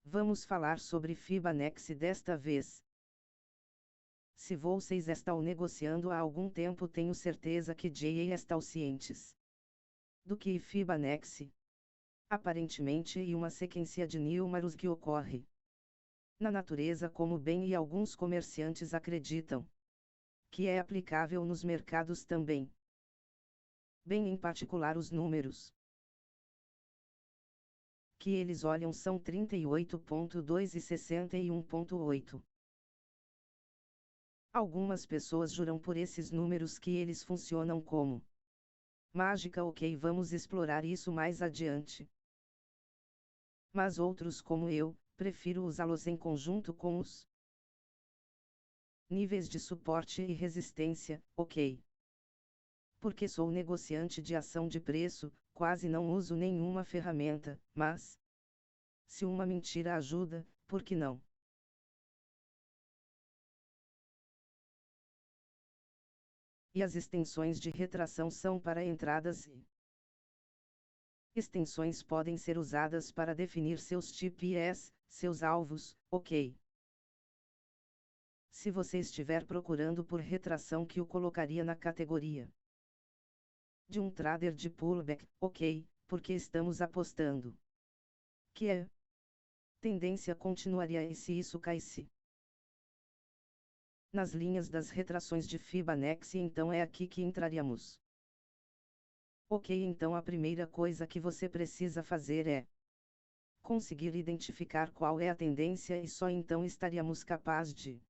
Vamos falar sobre Fibonacci desta vez. Se vocês estão negociando há algum tempo, tenho certeza que já estão cientes do que Fibonacci. Aparentemente é uma sequência de números que ocorre na natureza como bem, e alguns comerciantes acreditam que é aplicável nos mercados também. Bem, em particular os números que eles olham são 38.2 e 61.8. Algumas pessoas juram por esses números que eles funcionam como mágica. Ok, vamos explorar isso mais adiante. Mas outros, como eu, prefiro usá-los em conjunto com os níveis de suporte e resistência, ok? Porque sou negociante de ação de preço, quase não uso nenhuma ferramenta, mas se uma mentira ajuda, por que não? E as extensões de retração são para entradas e extensões podem ser usadas para definir seus TPS, seus alvos, ok? Se você estiver procurando por retração, que o colocaria na categoria de um trader de pullback, ok, porque estamos apostando que a tendência continuaria, e se isso caísse nas linhas das retrações de Fibonacci, então é aqui que entraríamos. Ok, então a primeira coisa que você precisa fazer é conseguir identificar qual é a tendência, e só então estaríamos capazes de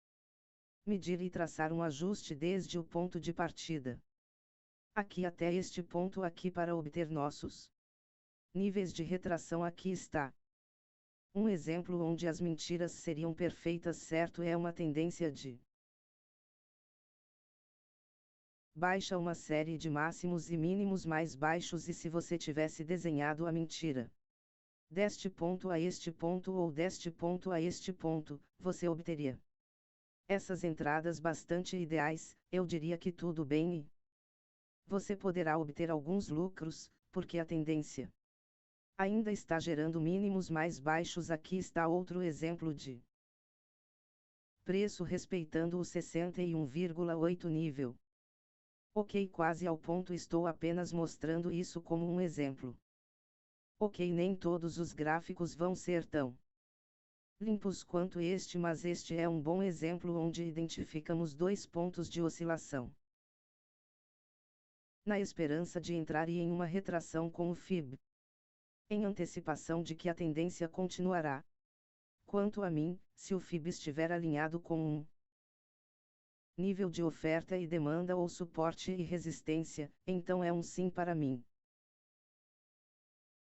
medir e traçar um ajuste desde o ponto de partida aqui até este ponto aqui para obter nossos níveis de retração. Aqui está um exemplo onde as mentiras seriam perfeitas, certo? É uma tendência de baixa, uma série de máximos e mínimos mais baixos, e se você tivesse desenhado a mentira deste ponto a este ponto ou deste ponto a este ponto, você obteria essas entradas bastante ideais. Eu diria que tudo bem, e você poderá obter alguns lucros, porque a tendência ainda está gerando mínimos mais baixos. Aqui está outro exemplo de preço respeitando o 61,8 nível. Ok, quase ao ponto, estou apenas mostrando isso como um exemplo. Ok, nem todos os gráficos vão ser tão limpos quanto este, mas este é um bom exemplo onde identificamos dois pontos de oscilação na esperança de entrar e em uma retração com o FIB, em antecipação de que a tendência continuará. Quanto a mim, se o FIB estiver alinhado com um nível de oferta e demanda ou suporte e resistência, então é um sim para mim.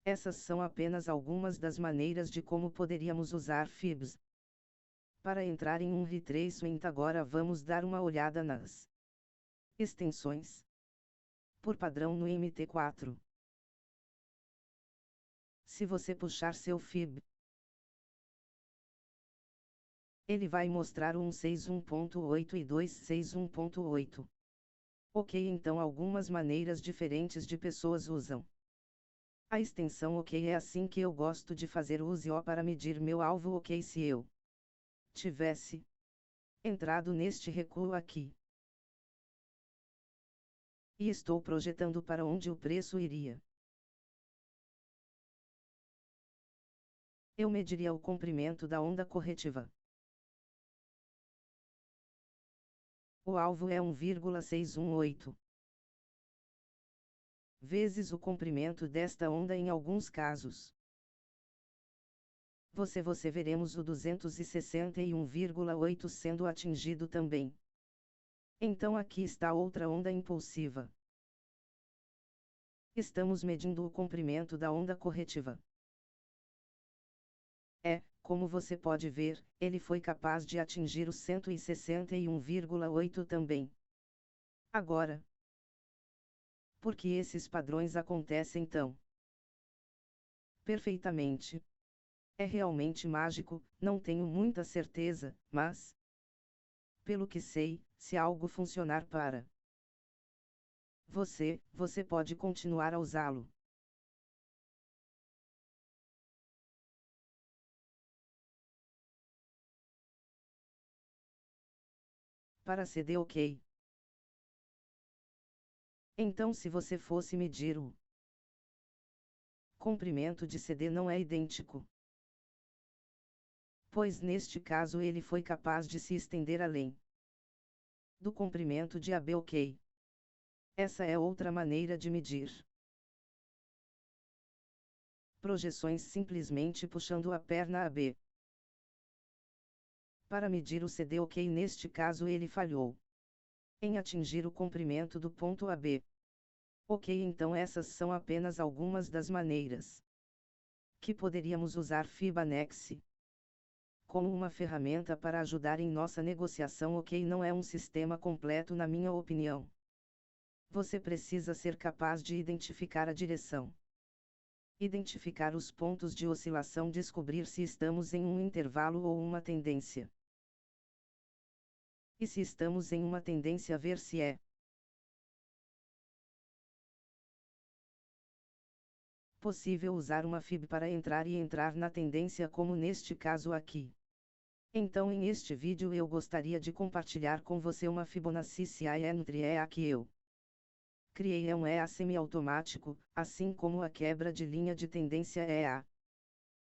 Essas são apenas algumas das maneiras de como poderíamos usar FIBs para entrar em um retracement. Agora vamos dar uma olhada nas extensões por padrão no MT4. Se você puxar seu FIB, ele vai mostrar um 161.8 e 261.8. Ok, então algumas maneiras diferentes de pessoas usam a extensão. Ok, é assim que eu gosto de fazer. Use-o para medir meu alvo. Ok, se eu tivesse entrado neste recuo aqui e estou projetando para onde o preço iria, eu mediria o comprimento da onda corretiva. O alvo é 1,618 vezes o comprimento desta onda. Em alguns casos, você veremos o 261,8 sendo atingido também. Então aqui está outra onda impulsiva. Estamos medindo o comprimento da onda corretiva. Como você pode ver, ele foi capaz de atingir o 161,8 também. Agora, por que esses padrões acontecem tão perfeitamente? É realmente mágico, não tenho muita certeza, mas pelo que sei, se algo funcionar para você pode continuar a usá-lo. Para CD OK. Então se você fosse medir o comprimento de CD não é idêntico, pois neste caso ele foi capaz de se estender além do comprimento de AB OK. Essa é outra maneira de medir projeções simplesmente puxando a perna AB. Para medir o CD OK, neste caso ele falhou em atingir o comprimento do ponto AB. Ok, então essas são apenas algumas das maneiras que poderíamos usar Fibanex como uma ferramenta para ajudar em nossa negociação. Ok, não é um sistema completo na minha opinião. Você precisa ser capaz de identificar a direção, identificar os pontos de oscilação, descobrir se estamos em um intervalo ou uma tendência. E se estamos em uma tendência, ver se é possível usar uma FIB para entrar na tendência, como neste caso aqui. Então em este vídeo eu gostaria de compartilhar com você uma Fibonacci Entry EA que eu criei. É um EA semiautomático, assim como a quebra de linha de tendência EA.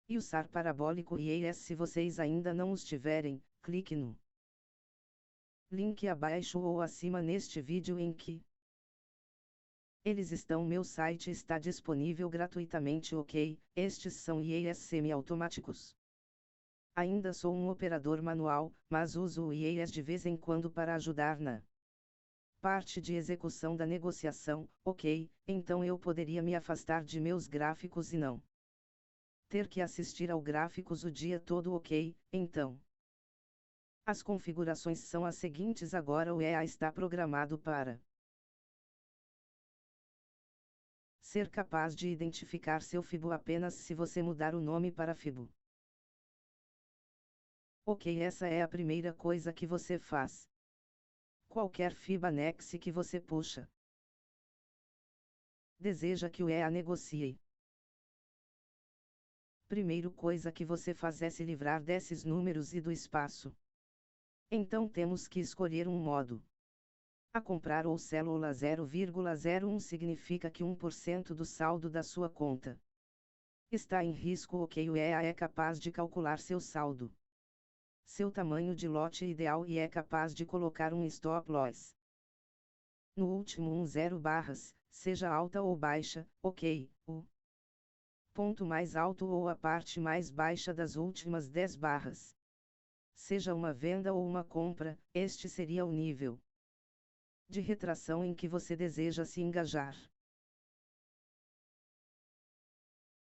E o SAR parabólico IAS. Se vocês ainda não os tiverem, clique no link abaixo ou acima neste vídeo em que eles estão. Meu site está disponível gratuitamente. Ok, estes são IAS semiautomáticos. Ainda sou um operador manual, mas uso o IAS de vez em quando para ajudar na parte de execução da negociação. Ok, então eu poderia me afastar de meus gráficos e não ter que assistir ao gráficos o dia todo. Ok, então as configurações são as seguintes. Agora o EA está programado para ser capaz de identificar seu Fibo apenas se você mudar o nome para Fibo. Ok, essa é a primeira coisa que você faz. Qualquer Fibonacci que você puxa, deseja que o EA negocie. Primeira coisa que você faz é se livrar desses números e do espaço. Então temos que escolher um modo a comprar ou célula. 0,01 significa que 1% do saldo da sua conta está em risco. Ok, o EA é capaz de calcular seu saldo, seu tamanho de lote ideal e é capaz de colocar um stop loss no último 10 barras, seja alta ou baixa. Ok, o ponto mais alto ou a parte mais baixa das últimas 10 barras, seja uma venda ou uma compra. Este seria o nível de retração em que você deseja se engajar.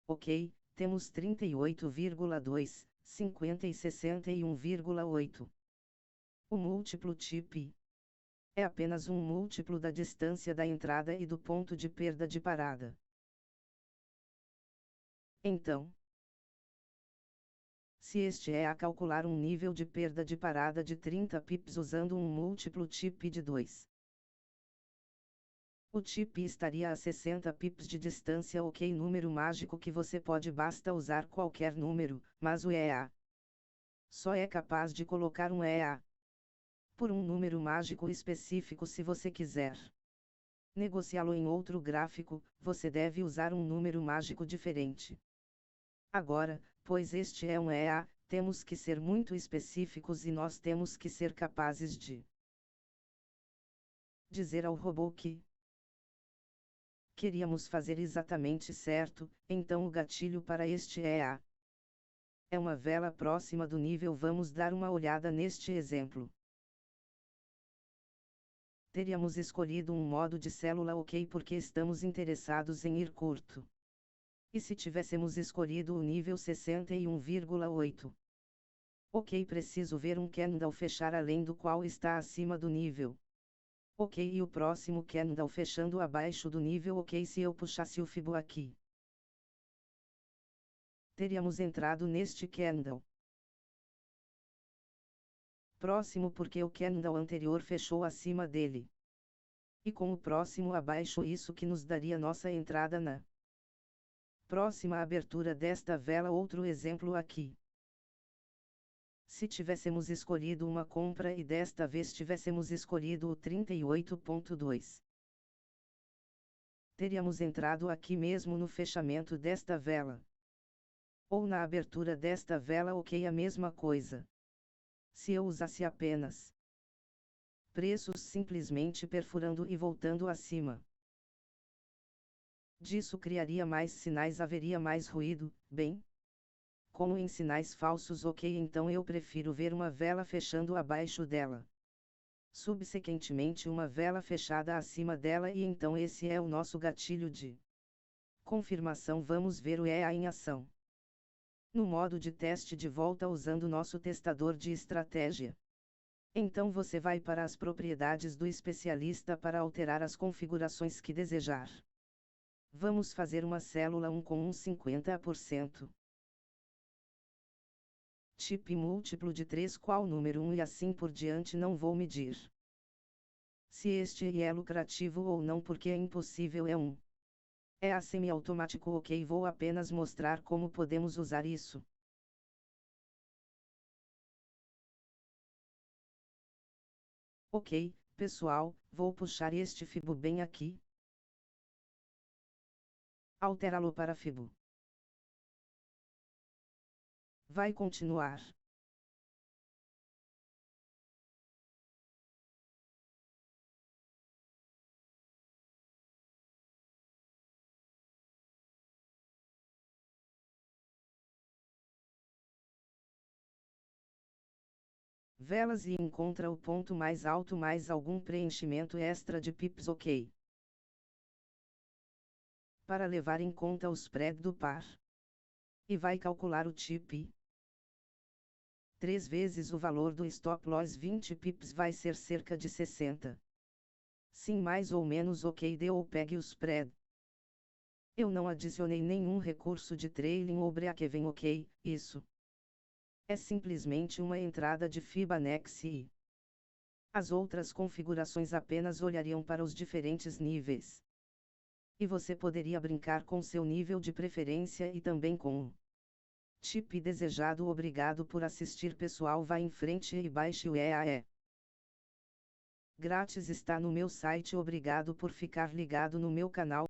Ok, temos 38,2, 50 e 61,8. O múltiplo TIP é apenas um múltiplo da distância da entrada e do ponto de perda de parada. Então, se este é a calcular um nível de perda de parada de 30 pips usando um múltiplo TIP de 2, o TIP estaria a 60 pips de distância. Ok, número mágico que você pode, basta usar qualquer número, mas o EA só é capaz de colocar um EA por um número mágico específico. Se você quiser negociá-lo em outro gráfico, você deve usar um número mágico diferente. Agora, pois este é um EA, temos que ser muito específicos e nós temos que ser capazes de dizer ao robô que queríamos fazer exatamente certo. Então o gatilho para este EA é uma vela próxima do nível. Vamos dar uma olhada neste exemplo. Teríamos escolhido um modo de célula. Ok, porque estamos interessados em ir curto. E se tivéssemos escolhido o nível 61,8? Ok, preciso ver um candle fechar além do qual está acima do nível. Ok, e o próximo candle fechando abaixo do nível. Ok, se eu puxasse o Fibo aqui, teríamos entrado neste candle próximo porque o candle anterior fechou acima dele. E com o próximo abaixo, isso que nos daria nossa entrada na próxima abertura desta vela. Outro exemplo aqui. Se tivéssemos escolhido uma compra e desta vez tivéssemos escolhido o 38.2, teríamos entrado aqui mesmo no fechamento desta vela. Ou na abertura desta vela, ok, a mesma coisa. Se eu usasse apenas preços simplesmente perfurando e voltando acima disso, criaria mais sinais, haveria mais ruído, bem? Como em sinais falsos, ok, então eu prefiro ver uma vela fechando abaixo dela. Subsequentemente uma vela fechada acima dela, e então esse é o nosso gatilho de confirmação. Vamos ver o EA em ação. No modo de teste de volta usando nosso testador de estratégia. Então você vai para as propriedades do especialista para alterar as configurações que desejar. Vamos fazer uma célula 1 com um 50%. Tipo múltiplo de 3, qual número 1 e assim por diante. Não vou medir se este é lucrativo ou não, porque é impossível, é um EA semi-automático, ok, vou apenas mostrar como podemos usar isso. Ok, pessoal, vou puxar este Fibo bem aqui. Alterá-lo para Fibo. Vai continuar. Velas e encontra o ponto mais alto mais algum preenchimento extra de pips, ok. Para levar em conta o spread do par. E vai calcular o TIP. 3 vezes o valor do stop loss, 20 pips, vai ser cerca de 60. Sim, mais ou menos, ok, deu ou pegue o spread. Eu não adicionei nenhum recurso de trailing ou break-even, ok, isso é simplesmente uma entrada de Fibonacci e as outras configurações apenas olhariam para os diferentes níveis. E você poderia brincar com seu nível de preferência e também com o TIP desejado. Obrigado por assistir, pessoal. Vá em frente e baixe o EAE grátis, está no meu site. Obrigado por ficar ligado no meu canal.